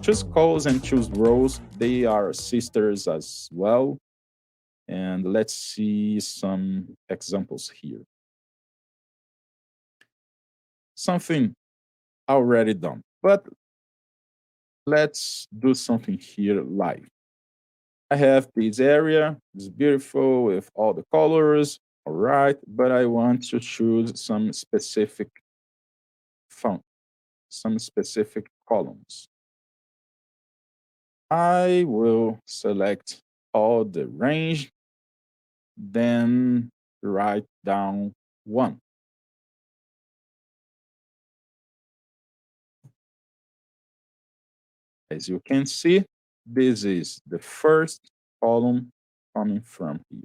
CHOOSECOLS and CHOOSEROWS, they are sisters as well. And let's see some examples here. Something already done, but let's do something here live. I have this area, it's beautiful with all the colors, all right, but I want to choose some specific font, some specific columns. I will select all the range, then write down 1. As you can see, this is the first column coming from here.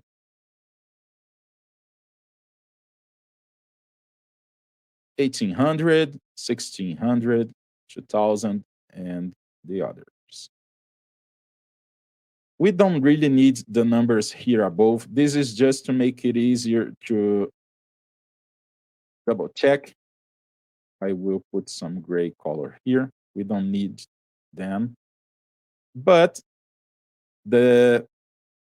1800, 1600, 2000, and the others. We don't really need the numbers here above. This is just to make it easier to double check. I will put some gray color here. We don't need them. But the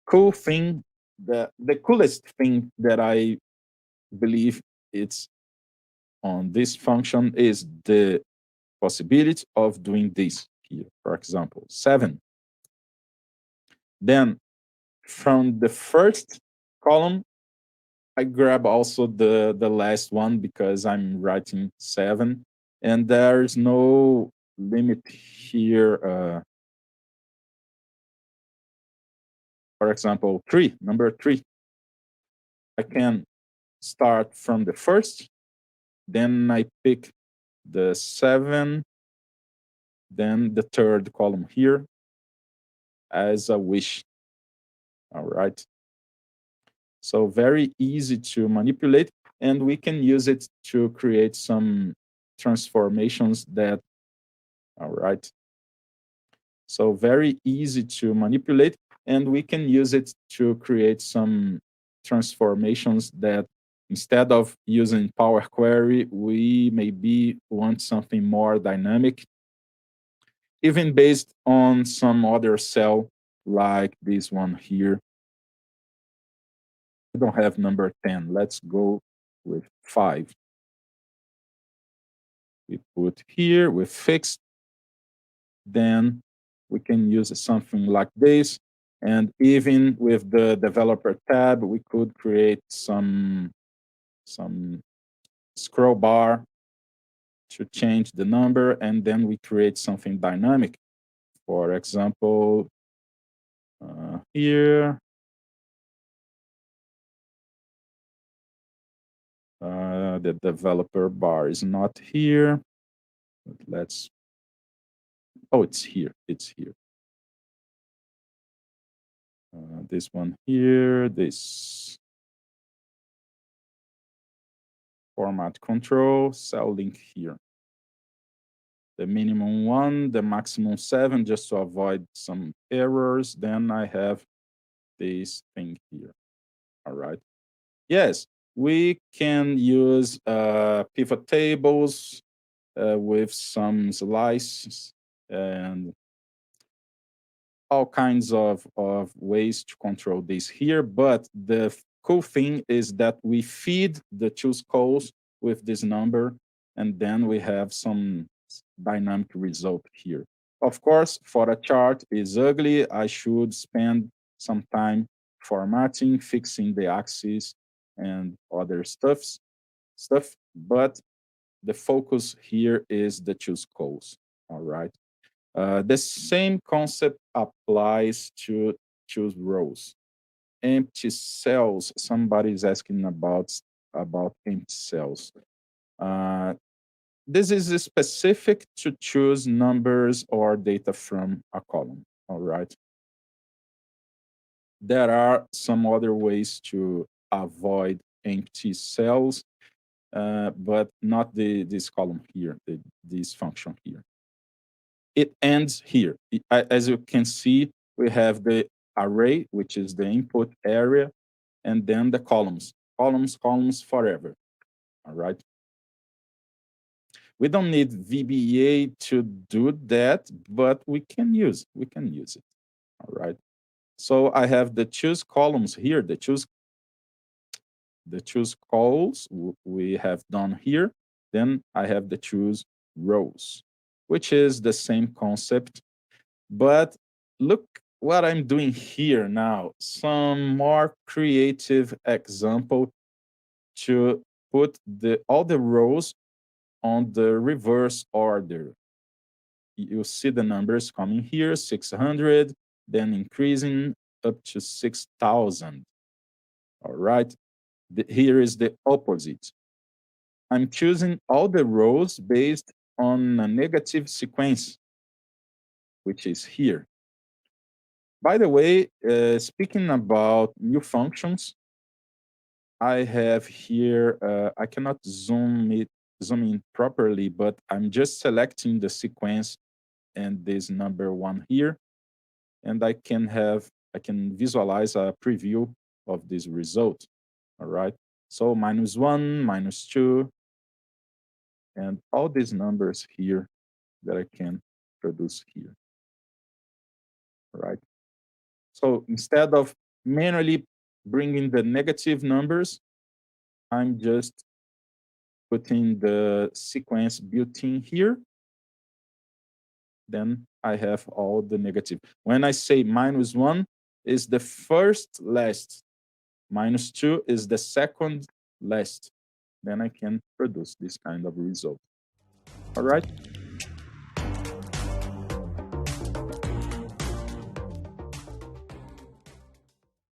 cool thing, the coolest thing that I believe it's on this function is the possibility of doing this here. For example, 7. Then from the first column, I grab also the last one because I'm writing 7, and there's no limit here. For example, 3, number 3. I can start from the first, then I pick the 7, then the third column here as a wish. All right. So very easy to manipulate, and we can use it to create some transformations that, all right. So very easy to manipulate, and we can use it to create some transformations that instead of using Power Query, we maybe want something more dynamic, even based on some other cell like this one here. We don't have number 10. Let's go with 5. We put here with fixed. Then we can use something like this. And even with the developer tab, we could create some scroll bar to change the number, and then we create something dynamic. For example, here, the developer bar is not here. But let's, oh, it's here, it's here. This one here, this format control, cell link here. The minimum 1, the maximum 7, just to avoid some errors. Then I have this thing here. All right. Yes, we can use pivot tables with some slices and all kinds of ways to control this here. But the cool thing is that we feed the CHOOSECOLS with this number, and then we have some dynamic result here. Of course, for a chart is ugly, I should spend some time formatting, fixing the axis and other stuff, but the focus here is the CHOOSECOLS, all right? The same concept applies to CHOOSEROWS. Empty cells, somebody's asking about empty cells. This is specific to choose numbers or data from a column, all right? There are some other ways to avoid empty cells, but not this column here, this function here. It ends here. As you can see, we have the array, which is the input area, and then the columns, columns forever, all right? We don't need VBA to do that, but we can use it. All right. So I have the choose columns here, the choose calls we have done here. Then I have the choose rows, which is the same concept. But look what I'm doing here now. Some more creative example to put all the rows on the reverse order. You see the numbers coming here, 600, then increasing up to 6,000. All right. Here is the opposite. I'm choosing all the rows based on a negative sequence, which is here. By the way, speaking about new functions, I have here, I cannot zoom in properly, but I'm just selecting the sequence and this number 1 here, and I can visualize a preview of this result. All right. So -1, -2, and all these numbers here that I can produce here. All right. So instead of manually bringing the negative numbers, I'm just putting the sequence built in here. Then I have all the negative. When I say -1 is the first last, -2 is the second last, then I can produce this kind of result. All right.